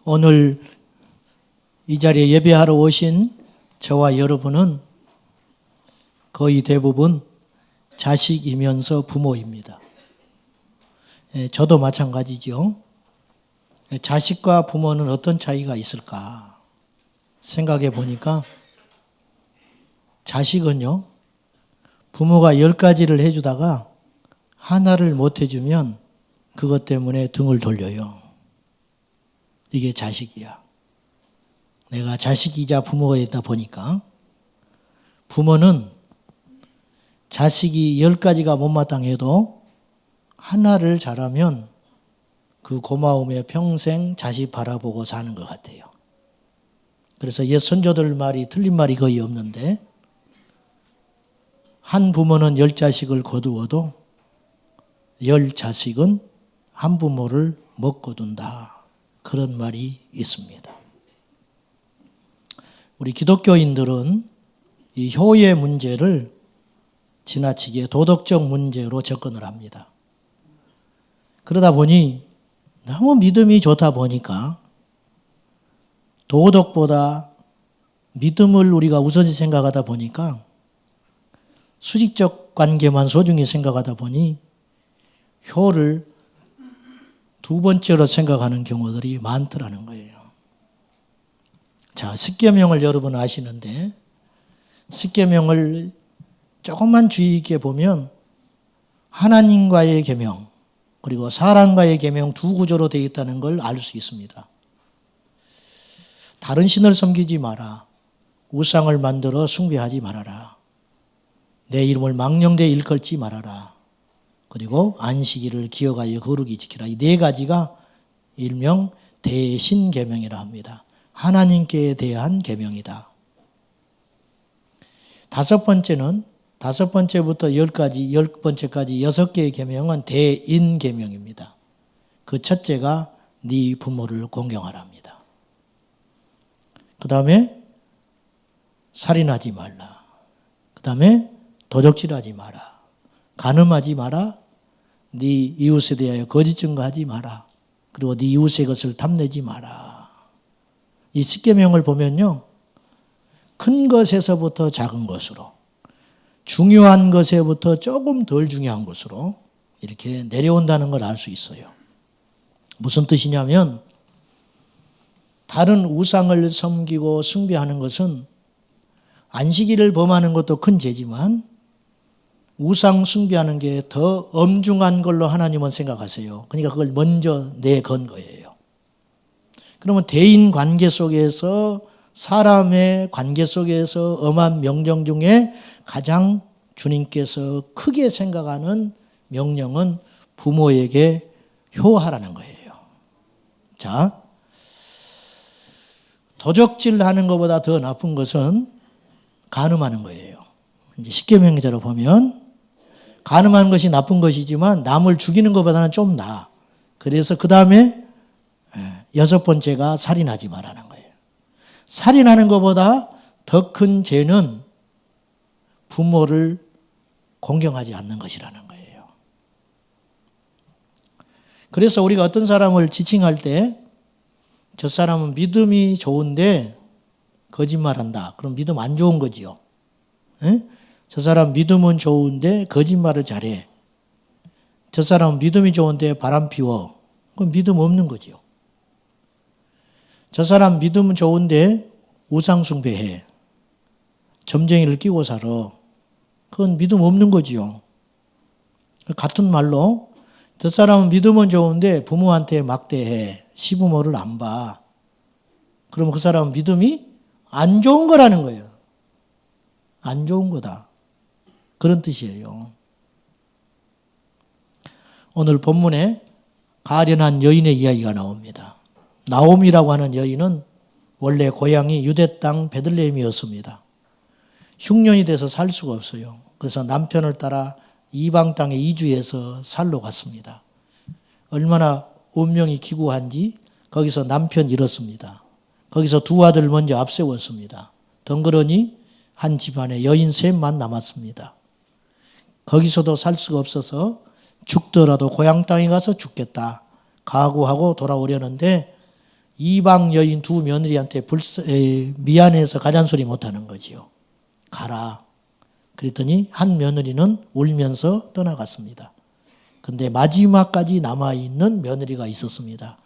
오늘 이 자리에 예배하러 오신 저와 여러분은 거의 대부분 자식이면서 부모입니다. 저도 마찬가지죠. 자식과 부모는 어떤 차이가 있을까 생각해 보니까 자식은요, 부모가 10가지를 해주다가 하나를 못 해주면 그것 때문에 등을 돌려요. 이게 자식이야. 내가 자식이자 부모가 있다 보니까 부모는 자식이 10가지가 못마땅해도 하나를 잘하면 그 고마움에 평생 자식 바라보고 사는 것 같아요. 그래서 옛 선조들 말이 틀린 말이 거의 없는데, 한 부모는 10자식을 거두어도 10자식은 한 부모를 못 거둔다. 그런 말이 있습니다. 우리 기독교인들은 이 효의 문제를 지나치게 도덕적 문제로 접근을 합니다. 그러다 보니 너무 믿음이 좋다 보니까 도덕보다 믿음을 우리가 우선시 생각하다 보니까 수직적 관계만 소중히 생각하다 보니 효를 두 번째로 생각하는 경우들이 많더라는 거예요. 자, 십계명을 여러분 아시는데 십계명을 조금만 주의 있게 보면 하나님과의 계명 그리고 사람과의 계명 두 구조로 되어 있다는 걸 알 수 있습니다. 다른 신을 섬기지 마라. 우상을 만들어 숭배하지 말아라. 내 이름을 망령되이 일컬지 말아라. 그리고 안식일을 기억하여 거룩히 지키라. 이 네 가지가 일명 대신계명이라 합니다. 하나님께 대한 계명이다. 다섯 번째부터 10번째까지 6개의 계명은 대인계명입니다. 그 첫째가 네 부모를 공경하랍니다. 그 다음에 살인하지 말라. 그 다음에 도적질하지 마라. 간음하지 마라. 네 이웃에 대하여 거짓 증거하지 마라. 그리고 네 이웃의 것을 탐내지 마라. 이 십계명을 보면요, 큰 것에서부터 작은 것으로, 중요한 것에부터 조금 덜 중요한 것으로 이렇게 내려온다는 걸 알 수 있어요. 무슨 뜻이냐면, 다른 우상을 섬기고 숭배하는 것은 안식일을 범하는 것도 큰 죄지만 우상 숭배하는 게 더 엄중한 걸로 하나님은 생각하세요. 그러니까 그걸 먼저 내건 거예요. 그러면 대인 관계 속에서, 사람의 관계 속에서 엄한 명령 중에 가장 주님께서 크게 생각하는 명령은 부모에게 효하라는 거예요. 자, 도적질하는 것보다 더 나쁜 것은 간음하는 거예요. 이제 십계명대로 보면 간음하는 것이 나쁜 것이지만 남을 죽이는 것보다는 좀 나아. 그래서 그 다음에 6번째가 살인하지 말라는 거예요. 살인하는 것보다 더 큰 죄는 부모를 공경하지 않는 것이라는 거예요. 그래서 우리가 어떤 사람을 지칭할 때 저 사람은 믿음이 좋은데 거짓말한다. 그럼 믿음 안 좋은 거지요. 저 사람 믿음은 좋은데 거짓말을 잘해. 저 사람 믿음이 좋은데 바람 피워. 그건 믿음 없는 거지요. 저 사람 믿음은 좋은데 우상 숭배해. 점쟁이를 끼고 살아. 그건 믿음 없는 거지요. 같은 말로 저 사람은 믿음은 좋은데 부모한테 막대해. 시부모를 안 봐. 그러면 그 사람은 믿음이 안 좋은 거라는 거예요. 안 좋은 거다. 그런 뜻이에요. 오늘 본문에 가련한 여인의 이야기가 나옵니다. 나옴이라고 하는 여인은 원래 고향이 유대 땅 베들레헴이었습니다. 흉년이 돼서 살 수가 없어요. 그래서 남편을 따라 이방 땅에 이주해서 살러 갔습니다. 얼마나 운명이 기구한지 거기서 남편 잃었습니다. 거기서 두 아들 먼저 앞세웠습니다. 덩그러니 한 집안에 여인 셋만 남았습니다. 거기서도 살 수가 없어서 죽더라도 고향 땅에 가서 죽겠다 각오하고 돌아오려는데 이방 여인 두 며느리한테 미안해서 가잔소리 못하는 거지요. 가라. 그랬더니 한 며느리는 울면서 떠나갔습니다. 근데 마지막까지 남아있는 며느리가 있었습니다.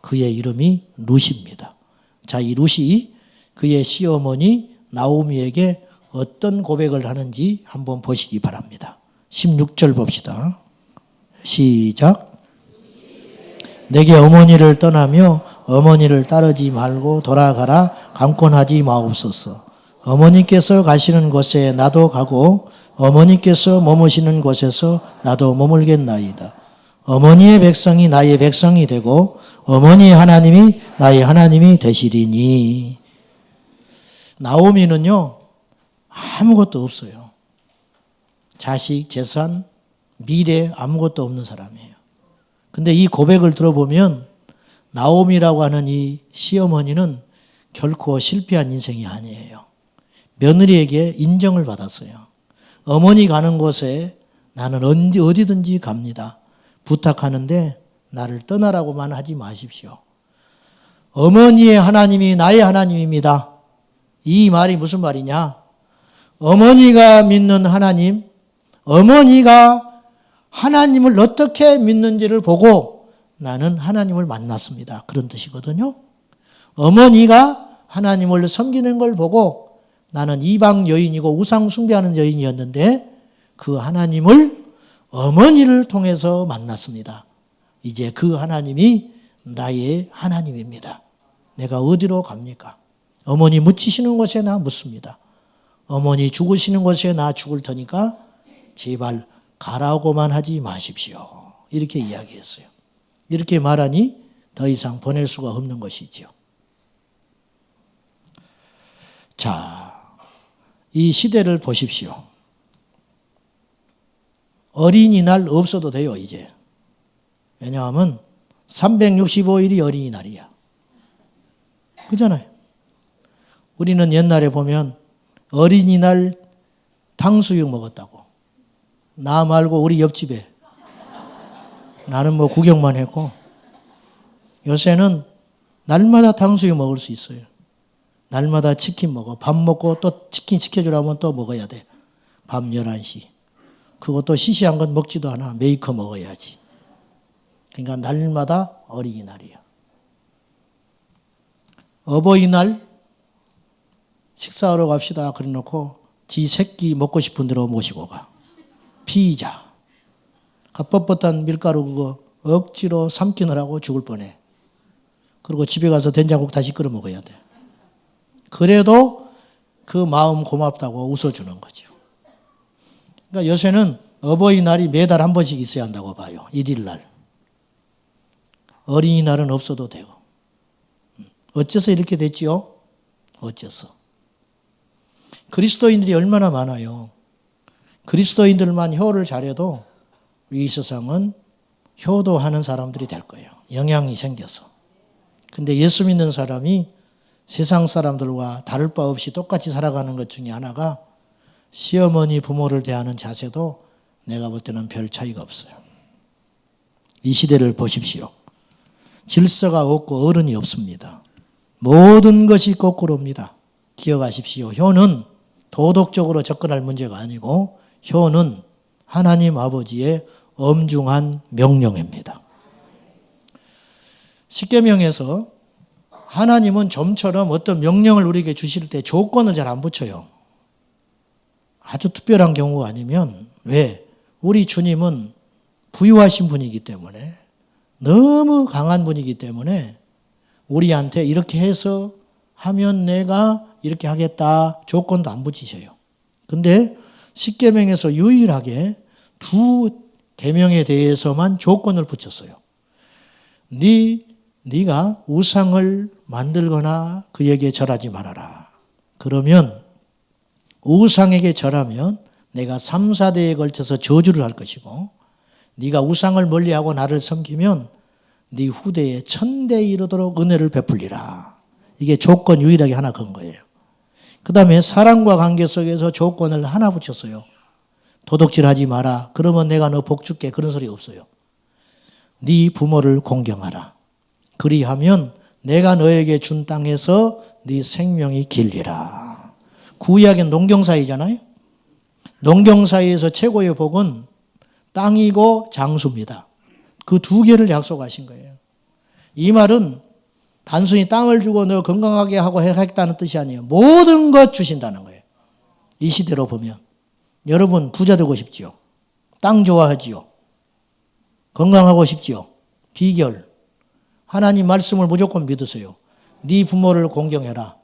그의 이름이 룻입니다. 자, 이 룻이 그의 시어머니 나오미에게 어떤 고백을 하는지 한번 보시기 바랍니다. 16절 봅시다. 시작. 내게 어머니를 떠나며 어머니를 따르지 말고 돌아가라. 강권하지 마옵소서. 어머니께서 가시는 곳에 나도 가고 어머니께서 머무시는 곳에서 나도 머물겠나이다. 어머니의 백성이 나의 백성이 되고 어머니의 하나님이 나의 하나님이 되시리니. 나오미는요, 아무것도 없어요. 자식, 재산, 미래 아무것도 없는 사람이에요. 근데 이 고백을 들어보면 나오미라고 하는 이 시어머니는 결코 실패한 인생이 아니에요. 며느리에게 인정을 받았어요. 어머니 가는 곳에 나는 어디든지 갑니다. 부탁하는데 나를 떠나라고만 하지 마십시오. 어머니의 하나님이 나의 하나님입니다. 이 말이 무슨 말이냐? 어머니가 믿는 하나님, 어머니가 하나님을 어떻게 믿는지를 보고 나는 하나님을 만났습니다. 그런 뜻이거든요. 어머니가 하나님을 섬기는 걸 보고 나는 이방 여인이고 우상 숭배하는 여인이었는데 그 하나님을 어머니를 통해서 만났습니다. 이제 그 하나님이 나의 하나님입니다. 내가 어디로 갑니까? 어머니 묻히시는 곳에 나 묻습니다. 어머니 죽으시는 곳에 나 죽을 테니까 제발 가라고만 하지 마십시오. 이렇게 이야기했어요. 이렇게 말하니 더 이상 보낼 수가 없는 것이죠. 자, 이 시대를 보십시오. 어린이날 없어도 돼요, 이제. 왜냐하면 365일이 어린이날이야. 그잖아요. 우리는 옛날에 보면 어린이날 탕수육 먹었다고. 나 말고 우리 옆집에. 나는 뭐 구경만 했고. 요새는 날마다 탕수육 먹을 수 있어요. 날마다 치킨 먹어. 밥 먹고 또 치킨 시켜주라면 또 먹어야 돼. 밤 11시. 그것도 시시한 건 먹지도 않아. 메이커 먹어야지. 그러니까 날마다 어린이날이야. 어버이날 식사하러 갑시다. 그래 놓고 지 새끼 먹고 싶은 대로 모시고 가. 피자. 갓뻣뻣한 밀가루 그거 억지로 삼키느라고 죽을 뻔해. 그리고 집에 가서 된장국 다시 끓여 먹어야 돼. 그래도 그 마음 고맙다고 웃어주는 거죠. 그러니까 요새는 어버이날이 매달 한 번씩 있어야 한다고 봐요. 1일날. 어린이날은 없어도 되고. 어째서 이렇게 됐지요? 어째서? 그리스도인들이 얼마나 많아요. 그리스도인들만 효를 잘해도 이 세상은 효도하는 사람들이 될 거예요. 영향이 생겨서. 근데 예수 믿는 사람이 세상 사람들과 다를 바 없이 똑같이 살아가는 것 중에 하나가 시어머니 부모를 대하는 자세도 내가 볼 때는 별 차이가 없어요. 이 시대를 보십시오. 질서가 없고 어른이 없습니다. 모든 것이 거꾸로입니다. 기억하십시오. 효는 도덕적으로 접근할 문제가 아니고 효는 하나님 아버지의 엄중한 명령입니다. 십계명에서 하나님은 좀처럼 어떤 명령을 우리에게 주실 때 조건을 잘 안 붙여요. 아주 특별한 경우가 아니면 왜? 우리 주님은 부유하신 분이기 때문에 너무 강한 분이기 때문에 우리한테 이렇게 해서 하면 내가 이렇게 하겠다 조건도 안 붙이셔요. 근데 십계명에서 유일하게 두 계명에 대해서만 조건을 붙였어요. 네가 우상을 만들거나 그에게 절하지 말아라. 그러면 우상에게 절하면 내가 3, 4대에 걸쳐서 저주를 할 것이고 네가 우상을 멀리하고 나를 섬기면 네 후대에 1000대에 이르도록 은혜를 베풀리라. 이게 조건 유일하게 하나 건 거예요. 그 다음에 사랑과 관계 속에서 조건을 하나 붙였어요. 도둑질하지 마라. 그러면 내가 너 복 줄게. 그런 소리 없어요. 네 부모를 공경하라. 그리하면 내가 너에게 준 땅에서 네 생명이 길리라. 구약은 농경사이잖아요. 농경사이에서 최고의 복은 땅이고 장수입니다. 그 두 개를 약속하신 거예요. 이 말은 단순히 땅을 주고 너 건강하게 하고 하겠다는 뜻이 아니에요. 모든 것 주신다는 거예요. 이 시대로 보면. 여러분 부자 되고 싶지요? 땅 좋아하지요? 건강하고 싶지요? 비결. 하나님 말씀을 무조건 믿으세요. 네 부모를 공경해라.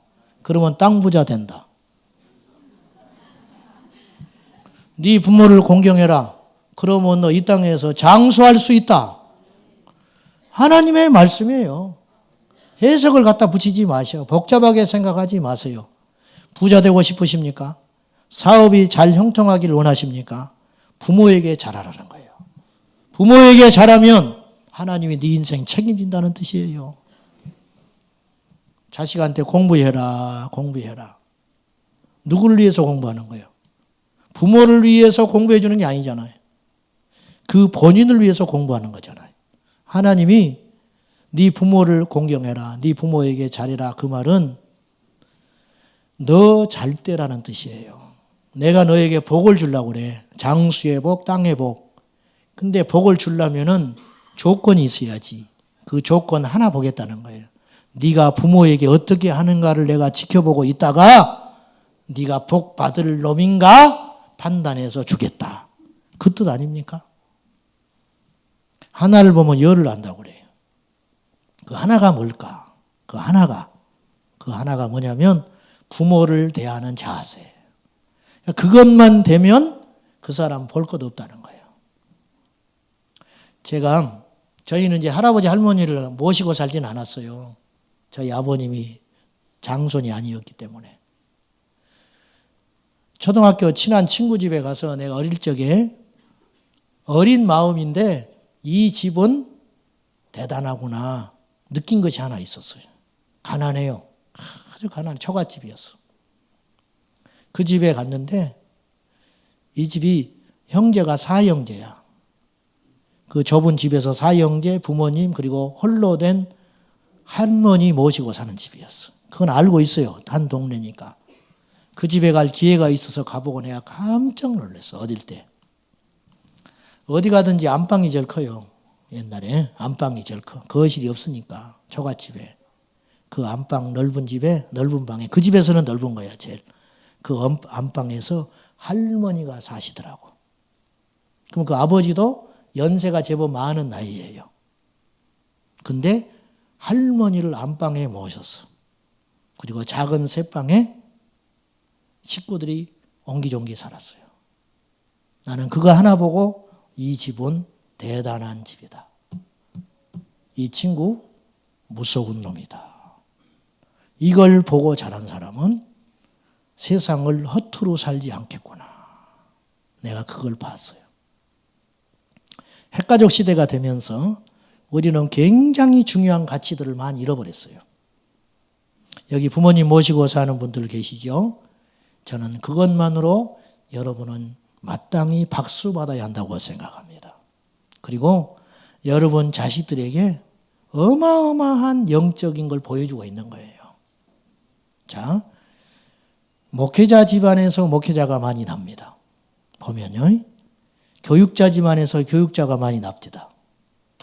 그러면 땅 부자 된다. 네 부모를 공경해라. 그러면 너 이 땅에서 장수할 수 있다. 하나님의 말씀이에요. 해석을 갖다 붙이지 마셔. 복잡하게 생각하지 마세요. 부자 되고 싶으십니까? 사업이 잘 형통하기를 원하십니까? 부모에게 잘하라는 거예요. 부모에게 잘하면 하나님이 네 인생 책임진다는 뜻이에요. 자식한테 공부해라, 공부해라. 누구를 위해서 공부하는 거예요? 부모를 위해서 공부해 주는 게 아니잖아요. 그 본인을 위해서 공부하는 거잖아요. 하나님이 네 부모를 공경해라. 네 부모에게 잘해라. 그 말은 너 잘 때라는 뜻이에요. 내가 너에게 복을 주려고 그래. 장수의 복, 땅의 복. 근데 복을 주려면은 조건이 있어야지. 그 조건 하나 보겠다는 거예요. 네가 부모에게 어떻게 하는가를 내가 지켜보고 있다가 네가 복 받을 놈인가 판단해서 주겠다. 그 뜻 아닙니까? 하나를 보면 열을 안다고 그래요. 그 하나가 뭘까? 그 하나가 뭐냐면 부모를 대하는 자세. 그것만 되면 그 사람 볼 것 없다는 거예요. 저희는 이제 할아버지 할머니를 모시고 살진 않았어요. 저희 아버님이 장손이 아니었기 때문에. 초등학교 친한 친구 집에 가서 내가 어릴 적에 어린 마음인데 이 집은 대단하구나 느낀 것이 하나 있었어요. 가난해요. 아주 가난해. 처갓집이었어. 그 집에 갔는데 이 집이 형제가 4형제야. 그 좁은 집에서 4형제, 부모님 그리고 홀로 된 할머니 모시고 사는 집이었어. 그건 알고 있어요. 한 동네니까. 그 집에 갈 기회가 있어서 가보고 내가 깜짝 놀랐어. 어릴 때. 어디 가든지 안방이 제일 커요. 옛날에 안방이 제일 커. 거실이 없으니까 처갓집에. 그 안방 넓은 집에 넓은 방에 그 집에서는 넓은 거야 제일. 그 안방에서 할머니가 사시더라고. 그럼 그 아버지도 연세가 제법 많은 나이예요. 근데 할머니를 안방에 모셨어. 그리고 작은 새방에 식구들이 옹기종기 살았어요. 나는 그거 하나 보고 이 집은 대단한 집이다. 이 친구 무서운 놈이다. 이걸 보고 자란 사람은 세상을 허투루 살지 않겠구나. 내가 그걸 봤어요. 핵가족 시대가 되면서 우리는 굉장히 중요한 가치들을 많이 잃어버렸어요. 여기 부모님 모시고 사는 분들 계시죠? 저는 그것만으로 여러분은 마땅히 박수 받아야 한다고 생각합니다. 그리고 여러분 자식들에게 어마어마한 영적인 걸 보여주고 있는 거예요. 자, 목회자 집안에서 목회자가 많이 납니다. 보면요. 교육자 집안에서 교육자가 많이 납니다.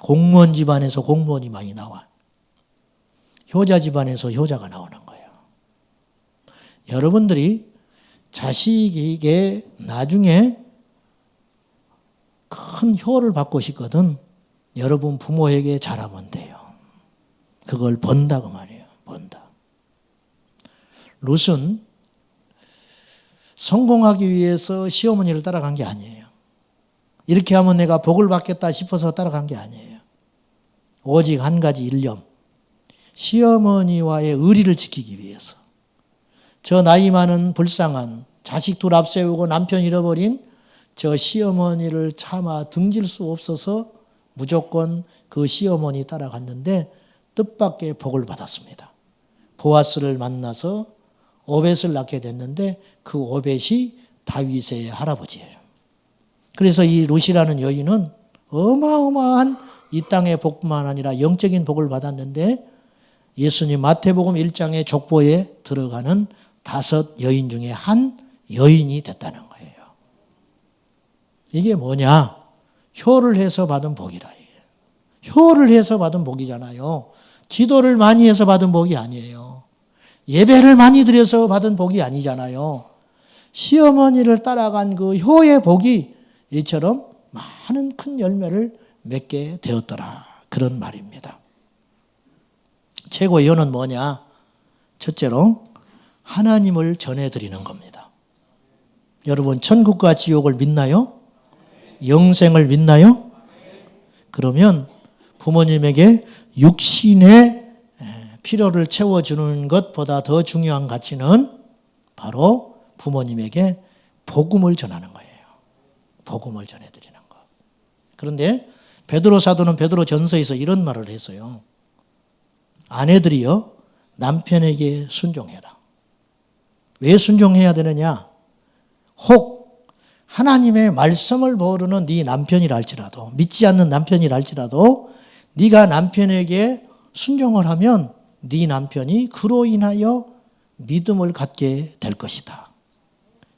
공무원 집안에서 공무원이 많이 나와. 효자 집안에서 효자가 나오는 거예요. 여러분들이 자식에게 나중에 큰 효를 받고 싶거든 여러분 부모에게 잘하면 돼요. 그걸 번다고 말이에요. 번다. 룻은 성공하기 위해서 시어머니를 따라간 게 아니에요. 이렇게 하면 내가 복을 받겠다 싶어서 따라간 게 아니에요. 오직 한 가지 일념. 시어머니와의 의리를 지키기 위해서. 저 나이 많은 불쌍한 자식 둘 앞세우고 남편 잃어버린 저 시어머니를 차마 등질 수 없어서 무조건 그 시어머니 따라갔는데 뜻밖의 복을 받았습니다. 보아스를 만나서 오벳을 낳게 됐는데 그 오벳이 다윗의 할아버지예요. 그래서 이 룻이라는 여인은 어마어마한 이 땅의 복뿐만 아니라 영적인 복을 받았는데 예수님 마태복음 1장의 족보에 들어가는 5 여인 중에 한 여인이 됐다는 거예요. 이게 뭐냐? 효를 해서 받은 복이라. 효를 해서 받은 복이잖아요. 기도를 많이 해서 받은 복이 아니에요. 예배를 많이 드려서 받은 복이 아니잖아요. 시어머니를 따라간 그 효의 복이 이처럼 많은 큰 열매를 맺게 되었더라. 그런 말입니다. 최고의 효는 뭐냐? 첫째로 하나님을 전해드리는 겁니다. 여러분 천국과 지옥을 믿나요? 영생을 믿나요? 그러면 부모님에게 육신의 필요를 채워주는 것보다 더 중요한 가치는 바로 부모님에게 복음을 전하는 거예요. 복음을 전해드리는 것. 그런데 베드로 사도는 베드로 전서에서 이런 말을 했어요. 아내들이여 남편에게 순종해라. 왜 순종해야 되느냐? 혹 하나님의 말씀을 모르는 네 남편이라 할지라도, 믿지 않는 남편이라 할지라도 네가 남편에게 순종을 하면 네 남편이 그로 인하여 믿음을 갖게 될 것이다.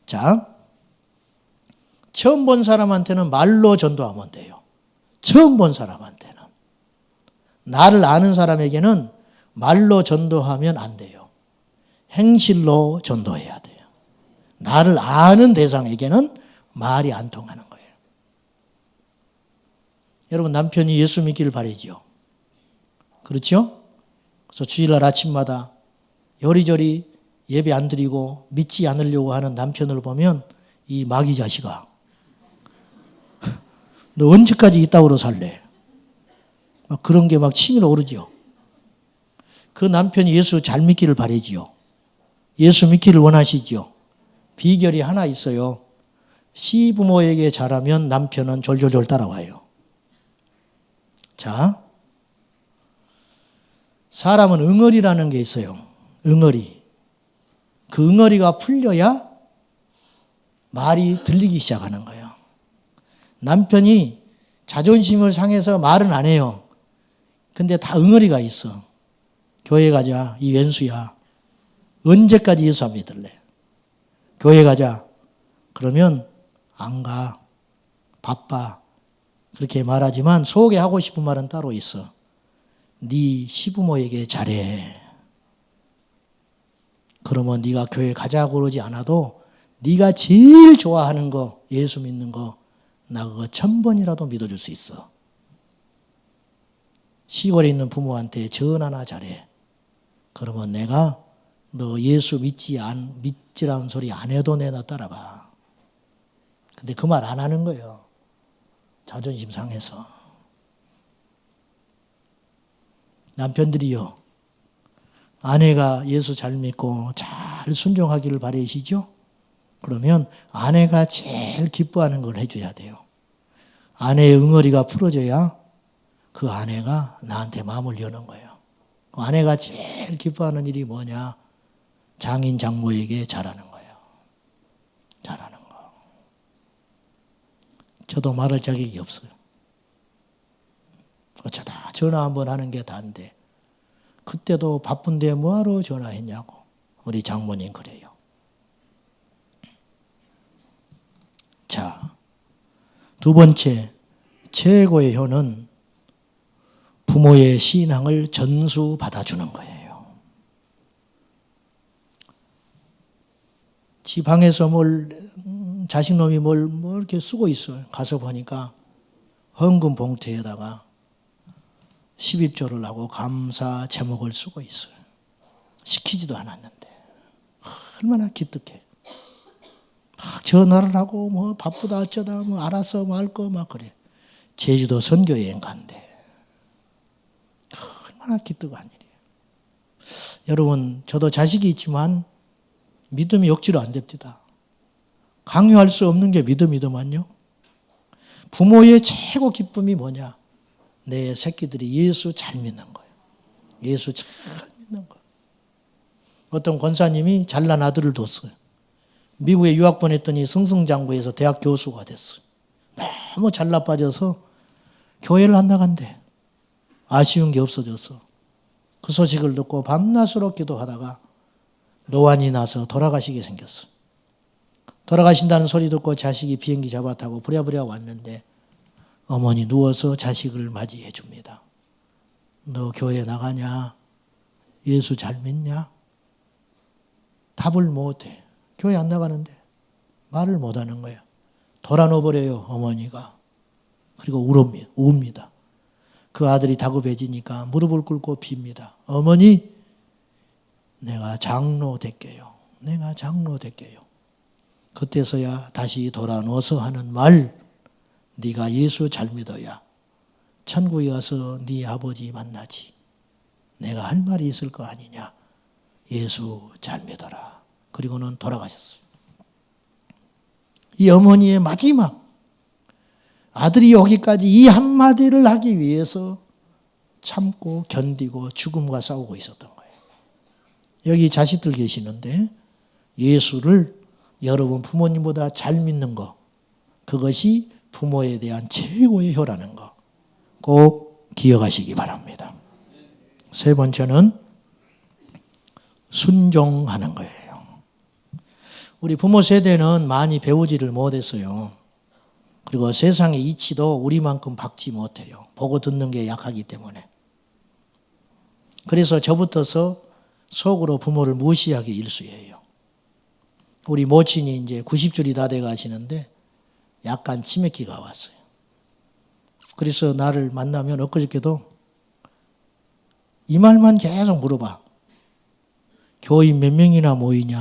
자, 처음 본 사람한테는 말로 전도하면 돼요. 처음 본 사람한테는. 나를 아는 사람에게는 말로 전도하면 안 돼요. 행실로 전도해야 돼요. 나를 아는 대상에게는 말이 안 통하는 거예요. 여러분 남편이 예수 믿기를 바라지요. 그렇죠? 그래서 주일날 아침마다 요리조리 예배 안 드리고 믿지 않으려고 하는 남편을 보면 이 마귀 자식아 너 언제까지 이 땅으로 살래? 막 그런 게 막 치밀어 오르죠. 그 남편이 예수 잘 믿기를 바라지요. 예수 믿기를 원하시죠. 비결이 하나 있어요. 시부모에게 잘하면 남편은 졸졸졸 따라와요. 자, 사람은 응어리라는 게 있어요. 응어리. 그 응어리가 풀려야 말이 들리기 시작하는 거예요. 남편이 자존심을 상해서 말은 안 해요. 근데 다 응어리가 있어. 교회 가자. 이 왼수야. 언제까지 예수 안 믿을래? 교회 가자. 그러면 안 가. 바빠. 그렇게 말하지만 속에 하고 싶은 말은 따로 있어. 네 시부모에게 잘해. 그러면 네가 교회 가자고 그러지 않아도 네가 제일 좋아하는 거, 예수 믿는 거, 나 그거 1000번이라도 믿어줄 수 있어. 시골에 있는 부모한테 전화나 잘해. 그러면 내가 너 예수 믿지라는 소리 안 해도 내가 따라가. 근데 그 말 안 하는 거예요. 자존심 상해서. 남편들이요. 아내가 예수 잘 믿고 잘 순종하기를 바라시죠? 그러면 아내가 제일 기뻐하는 걸 해줘야 돼요. 아내의 응어리가 풀어져야 그 아내가 나한테 마음을 여는 거예요. 아내가 제일 기뻐하는 일이 뭐냐? 장인 장모에게 잘하는 거예요. 잘하는 거. 저도 말할 자격이 없어요. 어쩌다 전화 한번 하는 게 다인데 그때도 바쁜데 뭐하러 전화했냐고. 우리 장모님 그래요. 자, 두 번째 최고의 효는 부모의 신앙을 전수 받아주는 거예요. 지방에서 자식놈이 뭘 이렇게 쓰고 있어요. 가서 보니까 헌금 봉투에다가 11조를 하고 감사 제목을 쓰고 있어요. 시키지도 않았는데 얼마나 기특해. 전화를 하고 뭐 바쁘다 어쩌다 뭐 알아서 뭐 할 거 막 그래. 제주도 선교여행 간대. 얼마나 기특한 일이에요. 여러분 저도 자식이 있지만 믿음이 억지로 안 됩니다. 강요할 수 없는 게 믿음이더만요. 부모의 최고 기쁨이 뭐냐? 내 새끼들이 예수 잘 믿는 거예요. 예수 잘 믿는 거예요. 어떤 권사님이 잘난 아들을 뒀어요. 미국에 유학 보냈더니 승승장구해서 대학 교수가 됐어요. 너무 잘나 빠져서 교회를 안 나간대. 아쉬운 게 없어져서. 그 소식을 듣고 밤낮으로 기도하다가 노안이 나서 돌아가시게 생겼어. 돌아가신다는 소리 듣고 자식이 비행기 잡아 타고 부랴부랴 왔는데 어머니 누워서 자식을 맞이해 줍니다. 너 교회 나가냐? 예수 잘 믿냐? 답을 못해. 교회 안 나가는데 말을 못하는 거야. 돌아놓아버려요 어머니가. 그리고 웁니다. 그 아들이 다급해지니까 무릎을 꿇고 빕니다. 어머니 내가 장로 될게요. 내가 장로 될게요. 그때서야 다시 돌아누워서 하는 말, 네가 예수 잘 믿어야 천국에 가서 네 아버지 만나지. 내가 할 말이 있을 거 아니냐. 예수 잘 믿어라. 그리고는 돌아가셨어요. 이 어머니의 마지막 아들이 오기까지 이 한마디를 하기 위해서 참고 견디고 죽음과 싸우고 있었던 거예요. 여기 자식들 계시는데 예수를 여러분 부모님보다 잘 믿는 거, 그것이 부모에 대한 최고의 효라는 거 꼭 기억하시기 바랍니다. 세 번째는 순종하는 거예요. 우리 부모 세대는 많이 배우지를 못했어요. 그리고 세상의 이치도 우리만큼 박지 못해요. 보고 듣는 게 약하기 때문에. 그래서 저부터서 속으로 부모를 무시하기 일쑤예요. 우리 모친이 이제 90줄이 다 돼 가시는데 약간 치매기가 왔어요. 그래서 나를 만나면 엊그저께도 이 말만 계속 물어봐. 교인 몇 명이나 모이냐.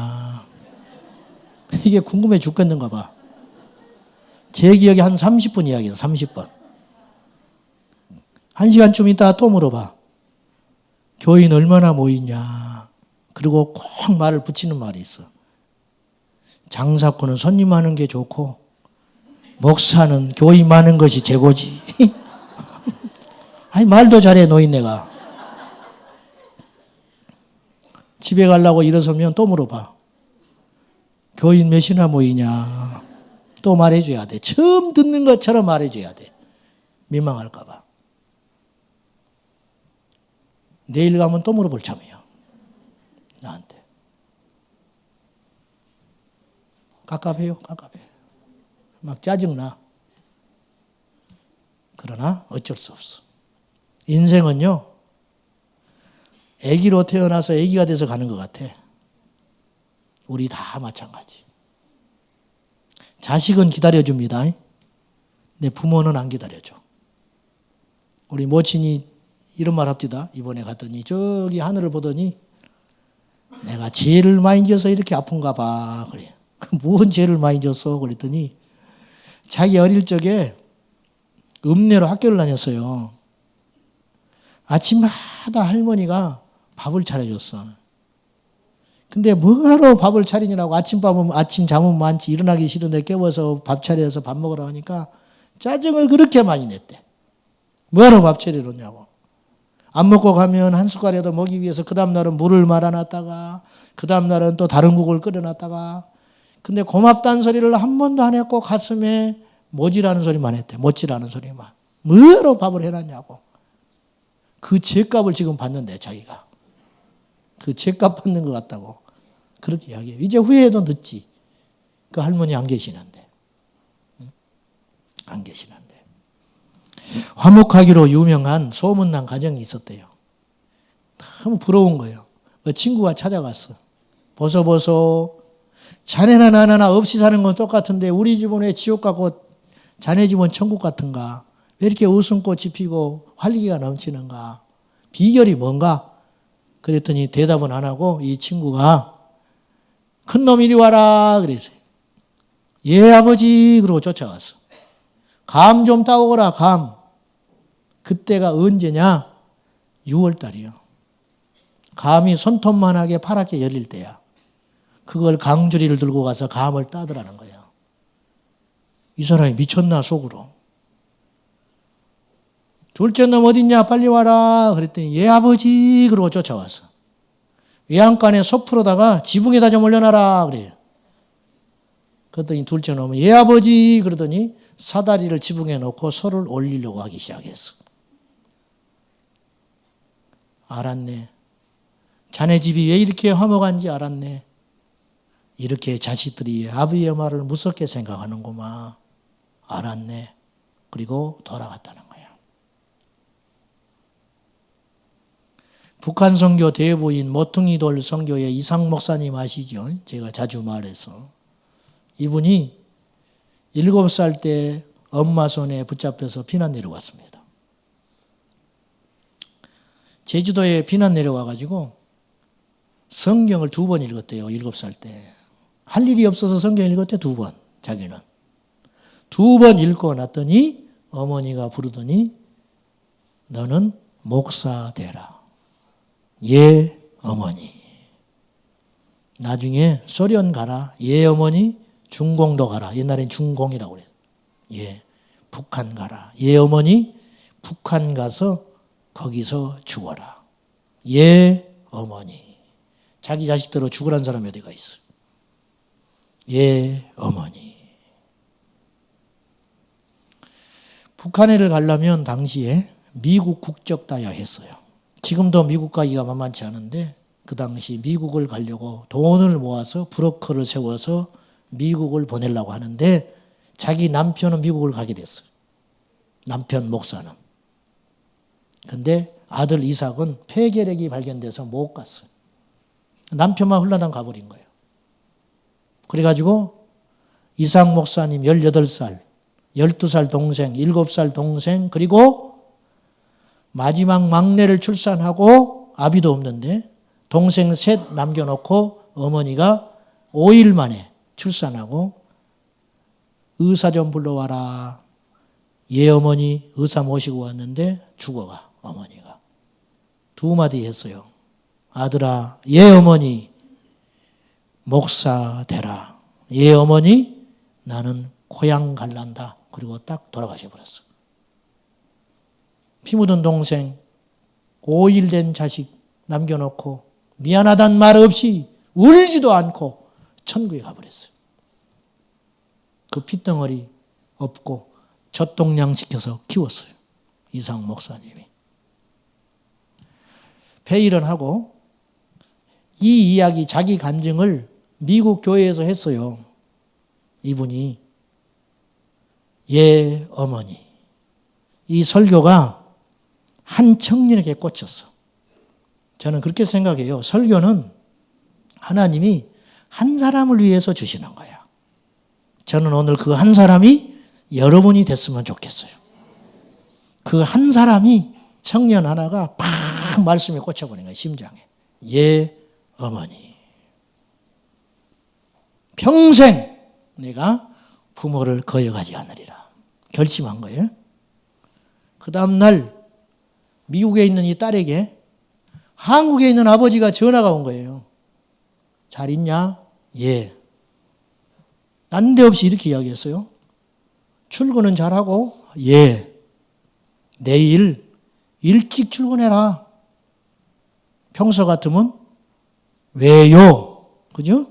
이게 궁금해 죽겠는가 봐. 제 기억에 한 30분 이야기해요. 30분. 1시간쯤 있다가 또 물어봐. 교인 얼마나 모이냐. 그리고 꼭 말을 붙이는 말이 있어. 장사꾼은 손님 많은 게 좋고 목사는 교인 많은 것이 최고지. 아니 말도 잘해 노인네가. 집에 가려고 일어서면 또 물어봐. 교인 몇이나 모이냐. 또 말해줘야 돼. 처음 듣는 것처럼 말해줘야 돼. 민망할까 봐. 내일 가면 또 물어볼 참이야. 나한테. 깝깝해요. 깝깝해. 막 짜증나. 그러나 어쩔 수 없어. 인생은요. 아기로 태어나서 아기가 돼서 가는 것 같아. 우리 다 마찬가지. 자식은 기다려줍니다. 내 부모는 안 기다려줘. 우리 모친이 이런 말 합디다. 이번에 갔더니 저기 하늘을 보더니 내가 죄를 많이 져서 이렇게 아픈가 봐. 그래. 무슨 죄를 많이 졌어? 그랬더니 자기 어릴 적에 읍내로 학교를 다녔어요. 아침마다 할머니가 밥을 차려줬어. 근데 뭐하러 밥을 차리냐고 아침 잠은 많지 일어나기 싫은데 깨워서 밥 차려서 밥 먹으라 하니까 짜증을 그렇게 많이 냈대. 뭐하러 밥 차려놓냐고. 안 먹고 가면 한 숟갈이라도 먹기 위해서 그 다음날은 물을 말아놨다가 그 다음날은 또 다른 국을 끓여놨다가 근데 고맙다는 소리를 한 번도 안 했고 가슴에 모지라는 소리만 했대. 못지라는 소리만. 뭐하러 밥을 해놨냐고. 그 죄값을 지금 받는데 자기가. 그 죄값 받는 것 같다고. 그렇게 이야기해요. 이제 후회해도 늦지. 그 할머니 안 계시는데. 안 계시는데. 화목하기로 유명한 소문난 가정이 있었대요. 너무 부러운 거예요. 그 친구가 찾아갔어. 보소. 자네나 나나 없이 사는 건 똑같은데 우리 집은 왜 지옥 같고 자네 집은 천국 같은가? 왜 이렇게 웃음꽃이 피고 활기가 넘치는가? 비결이 뭔가? 그랬더니 대답은 안 하고 이 친구가 큰놈 이리 와라 그랬어요. 예 아버지 그러고 쫓아갔어. 감 좀 따오거라 감. 그때가 언제냐? 6월달이요. 감이 손톱만하게 파랗게 열릴 때야. 그걸 강주리를 들고 가서 감을 따더라는 거예요. 이 사람이 미쳤나 속으로. 둘째 놈 어딨냐 빨리 와라 그랬더니 예 아버지 그러고 쫓아왔어. 외양간에 소 풀어다가 지붕에다 좀 올려놔라 그래요. 그랬더니 둘째 놈은 예 아버지 그러더니 사다리를 지붕에 놓고 소를 올리려고 하기 시작했어. 알았네. 자네 집이 왜 이렇게 화목한지 알았네. 이렇게 자식들이 아버지의 말을 무섭게 생각하는구만. 알았네. 그리고 돌아갔다는 거야. 북한 선교 대부인 모퉁이돌 선교의 이상 목사님 아시죠? 제가 자주 말해서. 이분이 7살 때 엄마 손에 붙잡혀서 피난 내려왔습니다. 제주도에 피난 내려와가지고 성경을 2번 읽었대요. 7살 때. 할 일이 없어서 성경 읽었대 2번. 자기는. 2번 읽고 났더니 어머니가 부르더니 너는 목사 되라. 예 어머니. 나중에 소련 가라. 예 어머니. 중공도 가라. 옛날엔 중공이라고 그래요. 예 북한 가라. 예 어머니. 북한 가서 거기서 죽어라. 예 어머니. 자기 자식대로 죽으란 사람이 어디가 있어. 예 어머니. 북한에를 가려면 당시에 미국 국적 따야 했어요. 지금도 미국 가기가 만만치 않은데 그 당시 미국을 가려고 돈을 모아서 브로커를 세워서 미국을 보내려고 하는데 자기 남편은 미국을 가게 됐어요. 남편 목사는. 근데 아들 이삭은 폐결핵이 발견돼서 못 갔어요. 남편만 흘러당 가버린 거예요. 그래가지고 이삭 목사님 18살, 12살 동생, 7살 동생, 그리고 마지막 막내를 출산하고 아비도 없는데 동생 셋 남겨놓고 어머니가 5일 만에 출산하고 의사 좀 불러와라. 예 어머니 의사 모시고 왔는데 죽어가 어머니가. 2마디 했어요. 아들아 예 어머니 목사 되라. 예 어머니 나는 고향 갈란다. 그리고 딱 돌아가셔 버렸어. 피 묻은 동생 5일 된 자식 남겨놓고 미안하단 말 없이 울지도 않고 천국에 가버렸어요. 그 핏덩어리 업고 젖동량시켜서 키웠어요. 이상 목사님이. 폐일은 하고 이 이야기 자기 간증을 미국 교회에서 했어요. 이분이 예 어머니. 이 설교가 한 청년에게 꽂혔어. 저는 그렇게 생각해요. 설교는 하나님이 한 사람을 위해서 주시는 거야. 저는 오늘 그 한 사람이 여러분이 됐으면 좋겠어요. 그 한 사람이 청년 하나가 팍 말씀에 꽂혀버린 거예요. 심장에. 예 어머니. 평생 내가 부모를 거역하지 않으리라. 결심한 거예요. 그 다음날 미국에 있는 이 딸에게 한국에 있는 아버지가 전화가 온 거예요. 잘 있냐? 예. 난데없이 이렇게 이야기했어요. 출근은 잘하고? 예. 내일 일찍 출근해라. 평소 같으면 왜요? 그죠?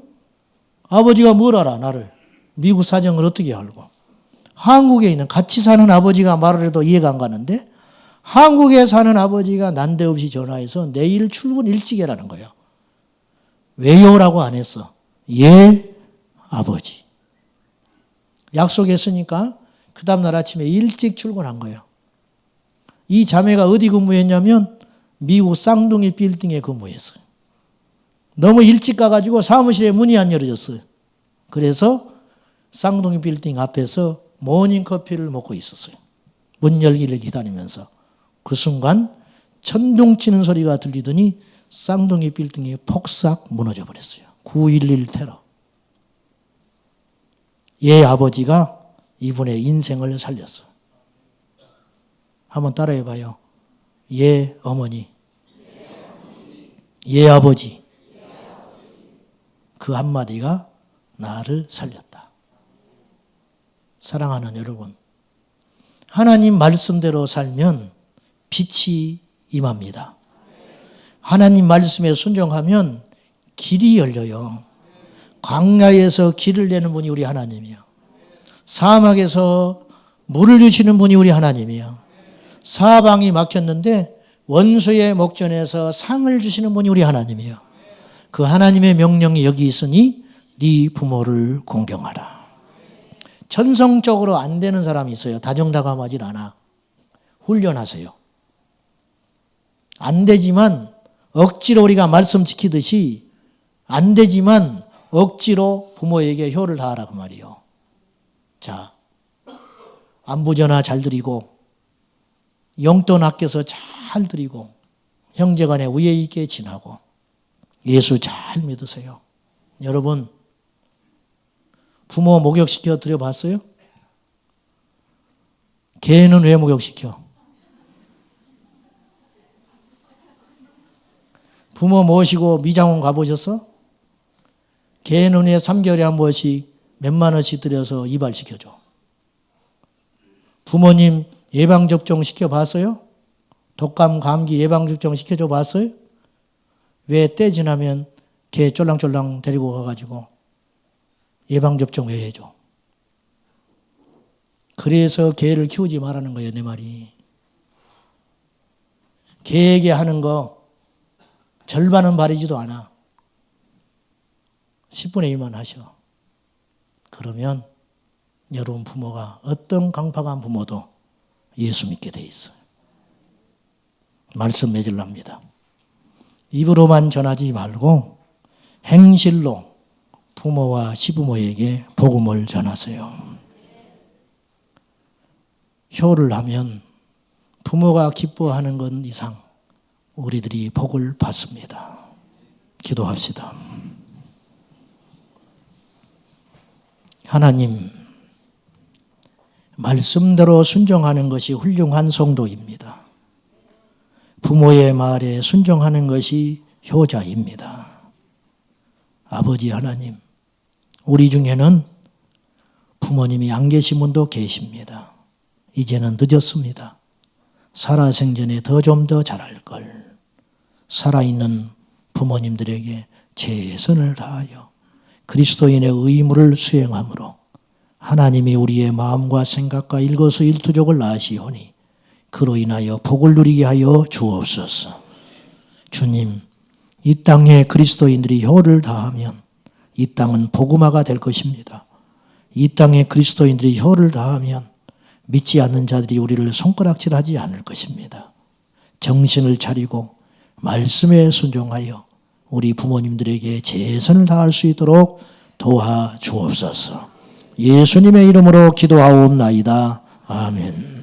아버지가 뭘 알아 나를. 미국 사정을 어떻게 알고. 한국에 있는 같이 사는 아버지가 말을 해도 이해가 안 가는데 한국에 사는 아버지가 난데없이 전화해서 내일 출근 일찍 해라는 거예요. 왜요라고 안 했어. 예 아버지. 약속했으니까 그 다음날 아침에 일찍 출근한 거예요. 이 자매가 어디 근무했냐면 미국 쌍둥이 빌딩에 근무했어요. 너무 일찍 가가지고 사무실에 문이 안 열어졌어요. 그래서 쌍둥이 빌딩 앞에서 모닝커피를 먹고 있었어요. 문 열기를 기다리면서. 그 순간 천둥 치는 소리가 들리더니 쌍둥이 빌딩이 폭삭 무너져 버렸어요. 9.11 테러. 예 아버지가 이분의 인생을 살렸어요. 한번 따라해 봐요. 예 어머니. 예 아버지. 그 한마디가 나를 살렸다. 사랑하는 여러분, 하나님 말씀대로 살면 빛이 임합니다. 하나님 말씀에 순종하면 길이 열려요. 광야에서 길을 내는 분이 우리 하나님이요. 사막에서 물을 주시는 분이 우리 하나님이요. 사방이 막혔는데 원수의 목전에서 상을 주시는 분이 우리 하나님이에요. 그 하나님의 명령이 여기 있으니 네 부모를 공경하라. 전성적으로 안 되는 사람이 있어요. 다정다감하지 않아. 훈련하세요. 안 되지만 억지로 우리가 말씀 지키듯이 안 되지만 억지로 부모에게 효를 다하라 그 말이에요. 자, 안부전화 잘 드리고 용돈 아껴서 잘 드리고 형제간에 우애 있게 지나고 예수 잘 믿으세요. 여러분 부모 목욕시켜 드려봤어요? 개는 왜 목욕시켜? 부모 모시고 미장원 가보셨어? 개는 왜 3개월에 한 번씩 몇만 원씩 들여서 이발시켜줘? 부모님 예방접종 시켜봤어요? 독감, 감기 예방접종 시켜줘 봤어요? 왜 때 지나면 개 쫄랑쫄랑 데리고 가가지고 예방접종 왜 해줘? 그래서 개를 키우지 말라는 거예요, 내 말이. 개에게 하는 거 절반은 바르지도 않아. 10분의 1만 하셔. 그러면 여러분 부모가 어떤 강팍한 부모도 예수 믿게 돼 있어요. 말씀 맺으랍니다. 입으로만 전하지 말고 행실로 부모와 시부모에게 복음을 전하세요. 효를 하면 부모가 기뻐하는 것 이상 우리들이 복을 받습니다. 기도합시다. 하나님, 말씀대로 순종하는 것이 훌륭한 성도입니다. 부모의 말에 순종하는 것이 효자입니다. 아버지 하나님, 우리 중에는 부모님이 안 계신 분도 계십니다. 이제는 늦었습니다. 살아생전에 좀 더 잘할 걸. 살아있는 부모님들에게 최선을 다하여 그리스도인의 의무를 수행함으로 하나님이 우리의 마음과 생각과 일거수일투족을 아시오니 그로 인하여 복을 누리게 하여 주옵소서. 주님, 이 땅에 그리스도인들이 효를 다하면 이 땅은 복음화가 될 것입니다. 이 땅에 그리스도인들이 효를 다하면 믿지 않는 자들이 우리를 손가락질하지 않을 것입니다. 정신을 차리고 말씀에 순종하여 우리 부모님들에게 최선을 다할 수 있도록 도와주옵소서. 예수님의 이름으로 기도하옵나이다. 아멘.